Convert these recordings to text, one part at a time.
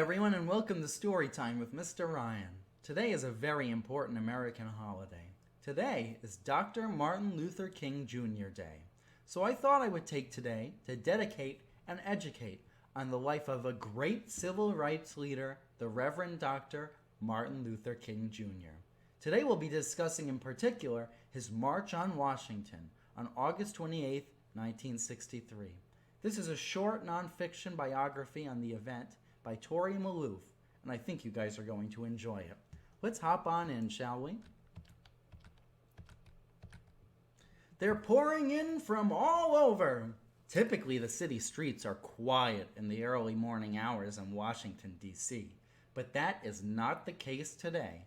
everyone, and welcome to Storytime with Mr. Ryan. Today is a very important American holiday. Today is Dr. Martin Luther King Jr. Day. So I thought I would take today to dedicate and educate on the life of a great civil rights leader, the Reverend Dr. Martin Luther King Jr. Today we'll be discussing in particular his March on Washington on August 28, 1963. This is a short nonfiction biography on the event by Torrey and Maloof, and I think you guys are going to enjoy it. Let's hop on in, shall we? They're pouring in from all over. Typically, the city streets are quiet in the early morning hours in Washington, D.C., but that is not the case today.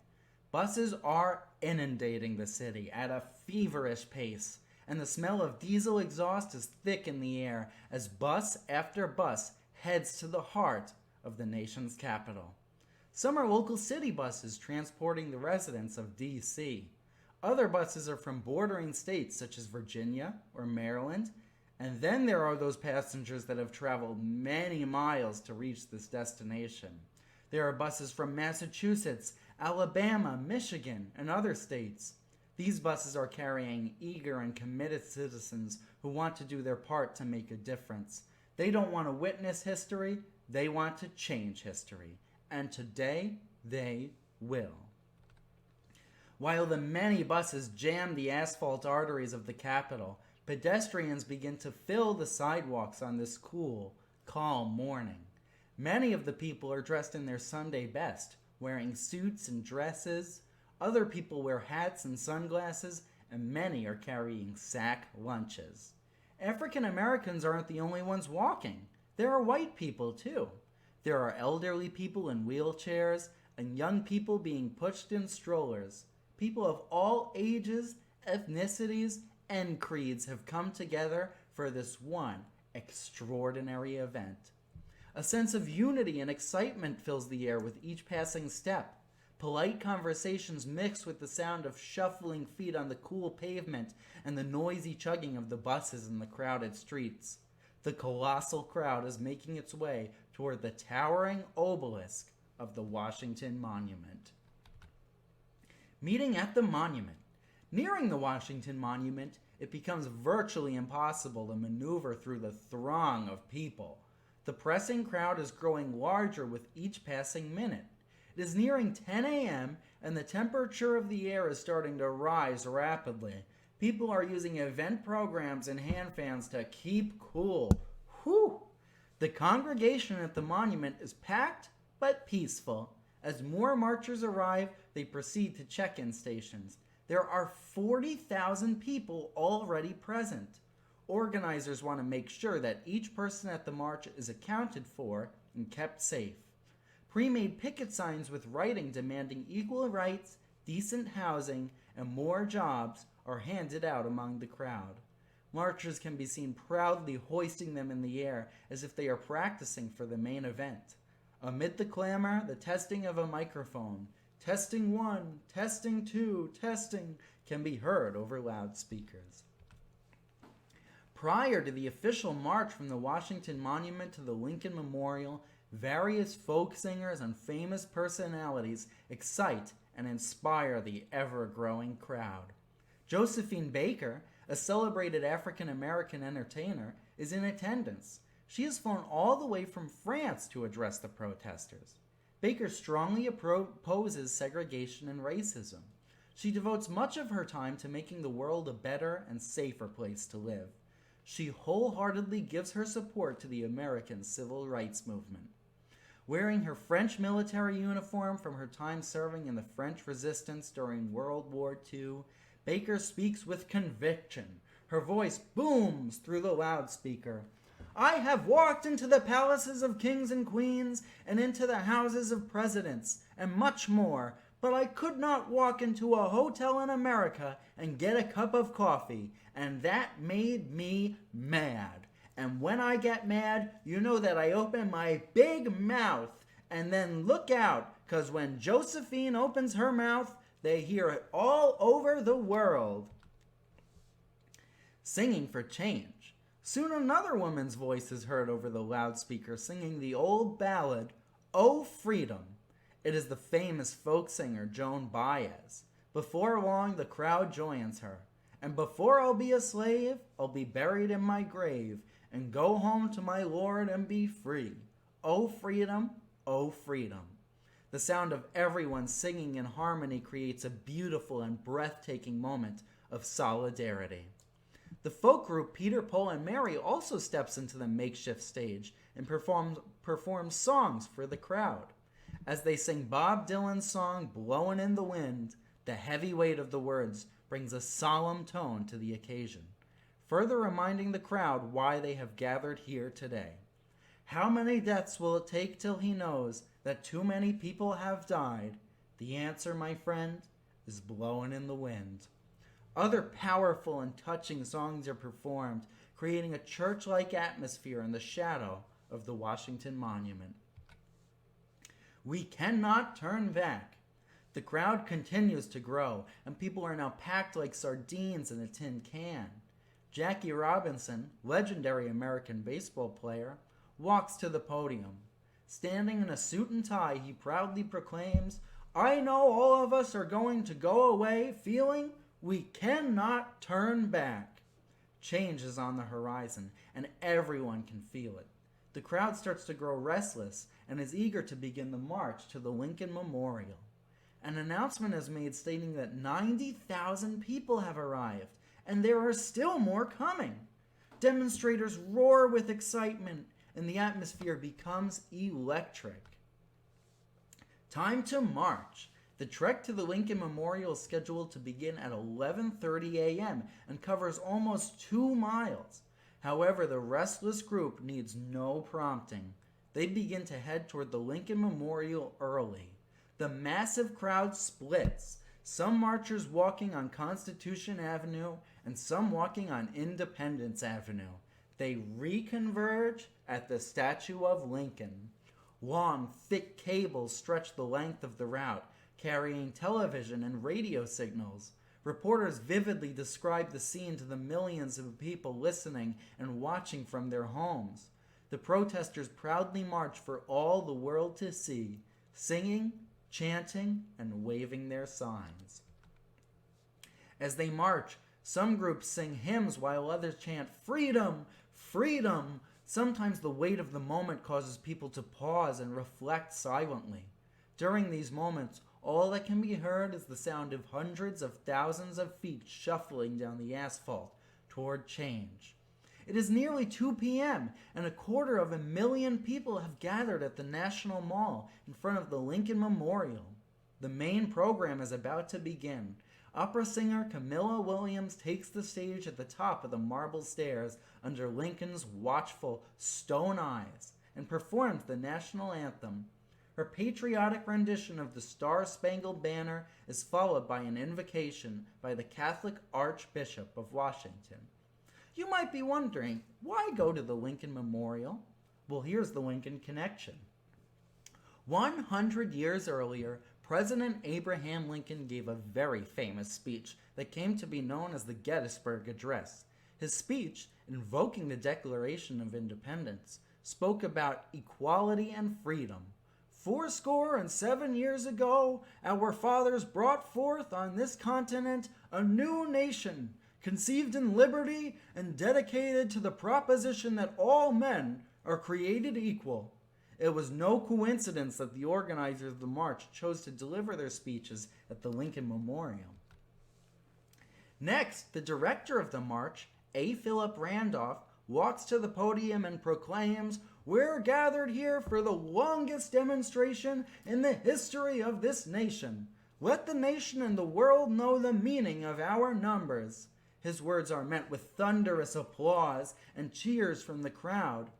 Buses are inundating the city at a feverish pace, and the smell of diesel exhaust is thick in the air as bus after bus heads to the heart of the nation's capital. Some are local city buses transporting the residents of D.C. Other buses are from bordering states such as Virginia or Maryland, and then there are those passengers that have traveled many miles to reach this destination. There are buses from Massachusetts, Alabama, Michigan, and other states. These buses are carrying eager and committed citizens who want to do their part to make a difference. They don't want to witness history, they want to change history. And today, they will. While the many buses jam the asphalt arteries of the capital, pedestrians begin to fill the sidewalks on this cool, calm morning. Many of the people are dressed in their Sunday best, wearing suits and dresses. Other people wear hats and sunglasses, and many are carrying sack lunches. African Americans aren't the only ones walking. There are white people too. There are elderly people in wheelchairs and young people being pushed in strollers. People of all ages, ethnicities, and creeds have come together for this one extraordinary event. A sense of unity and excitement fills the air with each passing step. Polite conversations mix with the sound of shuffling feet on the cool pavement and the noisy chugging of the buses in the crowded streets. The colossal crowd is making its way toward the towering obelisk of the Washington Monument. Meeting at the monument. Nearing the Washington Monument, it becomes virtually impossible to maneuver through the throng of people. The pressing crowd is growing larger with each passing minute. It is nearing 10 a.m. and the temperature of the air is starting to rise rapidly. People are using event programs and hand fans to keep cool. Whew! The congregation at the monument is packed but peaceful. As more marchers arrive, they proceed to check-in stations. There are 40,000 people already present. Organizers want to make sure that each person at the march is accounted for and kept safe. Pre-made picket signs with writing demanding equal rights, decent housing, and more jobs are handed out among the crowd. Marchers can be seen proudly hoisting them in the air as if they are practicing for the main event. Amid the clamor, the testing of a microphone, testing 1, testing 2, testing, can be heard over loudspeakers. Prior to the official march from the Washington Monument to the Lincoln Memorial, various folk singers and famous personalities excite and inspire the ever-growing crowd. Josephine Baker, a celebrated African-American entertainer, is in attendance. She has flown all the way from France to address the protesters. Baker strongly opposes segregation and racism. She devotes much of her time to making the world a better and safer place to live. She wholeheartedly gives her support to the American civil rights movement. Wearing her French military uniform from her time serving in the French resistance during World War II, Baker speaks with conviction. Her voice booms through the loudspeaker. I have walked into the palaces of kings and queens and into the houses of presidents and much more, but I could not walk into a hotel in America and get a cup of coffee, and that made me mad. And when I get mad, you know that I open my big mouth and then look out, 'cause when Josephine opens her mouth, they hear it all over the world. Singing for change. Soon another woman's voice is heard over the loudspeaker singing the old ballad, "Oh, freedom." It is the famous folk singer Joan Baez. Before long, the crowd joins her. "And before I'll be a slave, I'll be buried in my grave and go home to my Lord and be free. Oh, freedom, oh, freedom." The sound of everyone singing in harmony creates a beautiful and breathtaking moment of solidarity. The folk group Peter, Paul, and Mary also steps into the makeshift stage and performs songs for the crowd. As they sing Bob Dylan's song, "Blowin' in the Wind," the heavy weight of the words brings a solemn tone to the occasion, further reminding the crowd why they have gathered here today. How many deaths will it take till he knows that too many people have died? The answer, my friend, is blowin' in the wind. Other powerful and touching songs are performed, creating a church-like atmosphere in the shadow of the Washington Monument. We cannot turn back. The crowd continues to grow, and people are now packed like sardines in a tin can. Jackie Robinson, legendary American baseball player, walks to the podium. Standing in a suit and tie, he proudly proclaims, "I know all of us are going to go away feeling we cannot turn back." Change is on the horizon, and everyone can feel it. The crowd starts to grow restless and is eager to begin the march to the Lincoln Memorial. An announcement is made stating that 90,000 people have arrived, and there are still more coming. Demonstrators roar with excitement, and the atmosphere becomes electric. Time to march. The trek to the Lincoln Memorial is scheduled to begin at 11:30 a.m. and covers almost 2 miles. However, the restless group needs no prompting. They begin to head toward the Lincoln Memorial early. The massive crowd splits, some marchers walking on Constitution Avenue and some walking on Independence Avenue. They reconverge at the Statue of Lincoln. Long, thick cables stretch the length of the route, carrying television and radio signals. Reporters vividly describe the scene to the millions of people listening and watching from their homes. The protesters proudly march for all the world to see, singing, chanting, and waving their signs. As they march, some groups sing hymns while others chant, "Freedom! Freedom!" Sometimes the weight of the moment causes people to pause and reflect silently. During these moments, all that can be heard is the sound of hundreds of thousands of feet shuffling down the asphalt toward change. It is nearly 2 p.m., and 250,000 people have gathered at the National Mall in front of the Lincoln Memorial. The main program is about to begin. Opera singer Camilla Williams takes the stage at the top of the marble stairs under Lincoln's watchful stone eyes and performs the national anthem. Her patriotic rendition of the Star-Spangled Banner is followed by an invocation by the Catholic Archbishop of Washington. You might be wondering, why go to the Lincoln Memorial? Well, here's the Lincoln connection. 100 years earlier, President Abraham Lincoln gave a very famous speech that came to be known as the Gettysburg Address. His speech, invoking the Declaration of Independence, spoke about equality and freedom. 77 years ago, our fathers brought forth on this continent a new nation, conceived in liberty and dedicated to the proposition that all men are created equal. It was no coincidence that the organizers of the march chose to deliver their speeches at the Lincoln Memorial. Next, the director of the march, A. Philip Randolph, walks to the podium and proclaims, "We're gathered here for the longest demonstration in the history of this nation. Let the nation and the world know the meaning of our numbers." His words are met with thunderous applause and cheers from the crowd.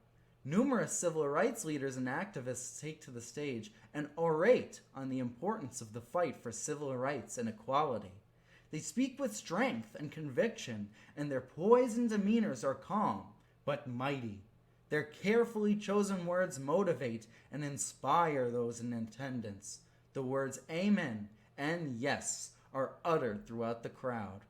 Numerous civil rights leaders and activists take to the stage and orate on the importance of the fight for civil rights and equality. They speak with strength and conviction, and their poise and demeanors are calm, but mighty. Their carefully chosen words motivate and inspire those in attendance. The words "Amen" and "Yes" are uttered throughout the crowd.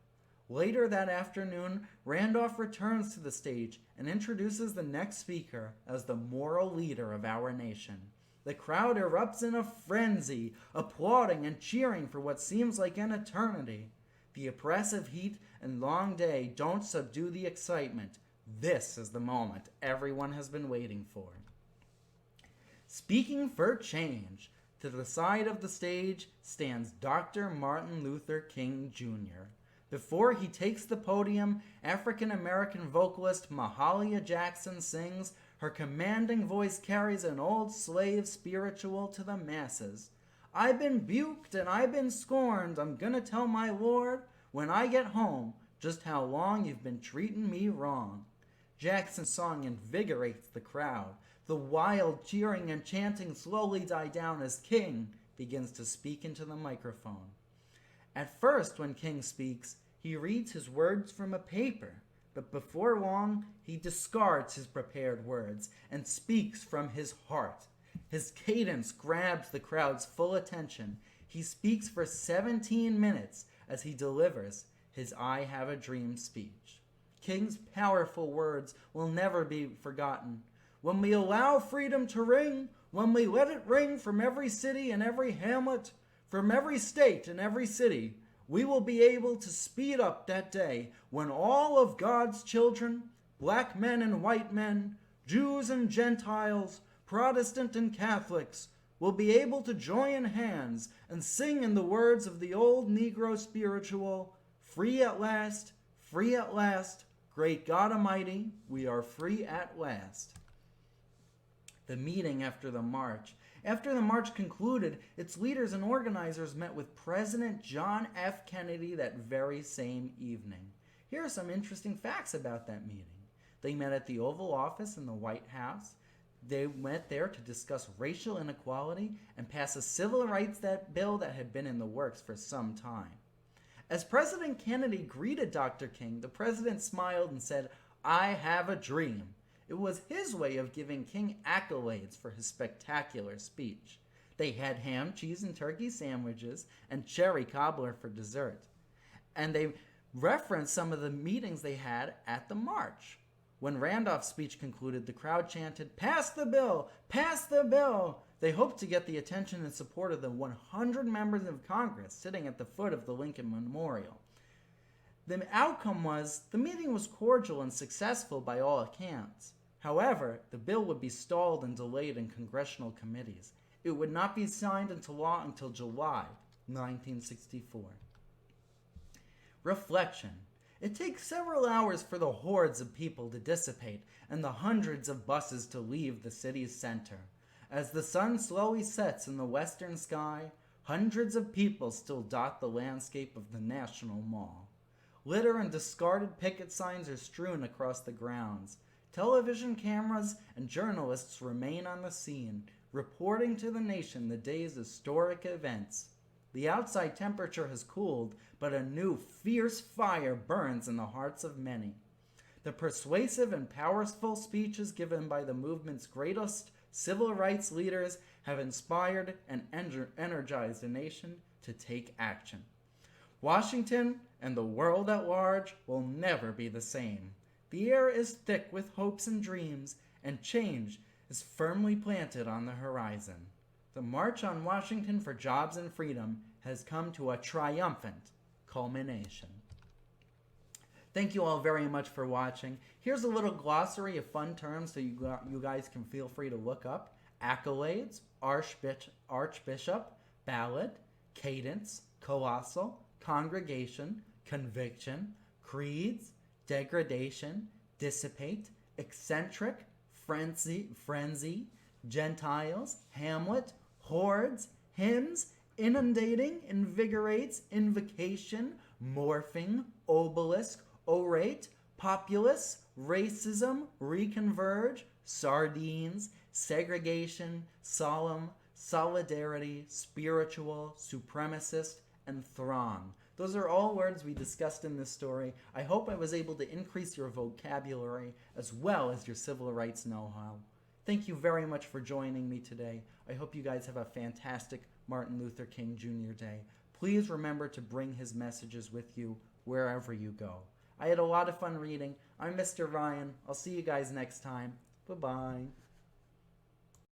Later that afternoon, Randolph returns to the stage and introduces the next speaker as the moral leader of our nation. The crowd erupts in a frenzy, applauding and cheering for what seems like an eternity. The oppressive heat and long day don't subdue the excitement. This is the moment everyone has been waiting for. Speaking for change, to the side of the stage stands Dr. Martin Luther King Jr. Before he takes the podium, African-American vocalist Mahalia Jackson sings. Her commanding voice carries an old slave spiritual to the masses. I've been buked and I've been scorned. I'm gonna tell my Lord when I get home just how long you've been treating me wrong. Jackson's song invigorates the crowd. The wild cheering and chanting slowly die down as King begins to speak into the microphone. At first, when King speaks, he reads his words from a paper, but before long, he discards his prepared words and speaks from his heart. His cadence grabs the crowd's full attention. He speaks for 17 minutes as he delivers his I Have a Dream speech. King's powerful words will never be forgotten. When we allow freedom to ring, when we let it ring from every city and every hamlet, from every state and every city, we will be able to speed up that day when all of God's children, black men and white men, Jews and Gentiles, Protestant and Catholics, will be able to join hands and sing in the words of the old Negro spiritual, free at last, great God Almighty, we are free at last. The meeting after the march. After the march concluded, its leaders and organizers met with President John F. Kennedy that very same evening. Here are some interesting facts about that meeting. They met at the Oval Office in the White House. They went there to discuss racial inequality and pass a civil rights bill that had been in the works for some time. As President Kennedy greeted Dr. King, the president smiled and said, "I have a dream." It was his way of giving King accolades for his spectacular speech. They had ham, cheese, and turkey sandwiches and cherry cobbler for dessert. And they referenced some of the meetings they had at the march. When Randolph's speech concluded, the crowd chanted, "Pass the bill! Pass the bill!" They hoped to get the attention and support of the 100 members of Congress sitting at the foot of the Lincoln Memorial. The outcome was, the meeting was cordial and successful by all accounts. However, the bill would be stalled and delayed in congressional committees. It would not be signed into law until July 1964. Reflection. It takes several hours for the hordes of people to dissipate and the hundreds of buses to leave the city's center. As the sun slowly sets in the western sky, hundreds of people still dot the landscape of the National Mall. Litter and discarded picket signs are strewn across the grounds. Television cameras and journalists remain on the scene, reporting to the nation the day's historic events. The outside temperature has cooled, but a new fierce fire burns in the hearts of many. The persuasive and powerful speeches given by the movement's greatest civil rights leaders have inspired and energized the nation to take action. Washington and the world at large will never be the same. The air is thick with hopes and dreams, and change is firmly planted on the horizon. The March on Washington for Jobs and Freedom has come to a triumphant culmination. Thank you all very much for watching. Here's a little glossary of fun terms so you guys can feel free to look up. Accolades, archbishop, ballad, cadence, colossal, congregation, conviction, creeds, degradation, dissipate, eccentric, frenzy, Gentiles, Hamlet, hordes, hymns, inundating, invigorates, invocation, morphing, obelisk, orate, populace, racism, reconverge, sardines, segregation, solemn, solidarity, spiritual, supremacist, and throng. Those are all words we discussed in this story. I hope I was able to increase your vocabulary as well as your civil rights know-how. Thank you very much for joining me today. I hope you guys have a fantastic Martin Luther King Jr. Day. Please remember to bring his messages with you wherever you go. I had a lot of fun reading. I'm Mr. Ryan. I'll see you guys next time. Bye-bye.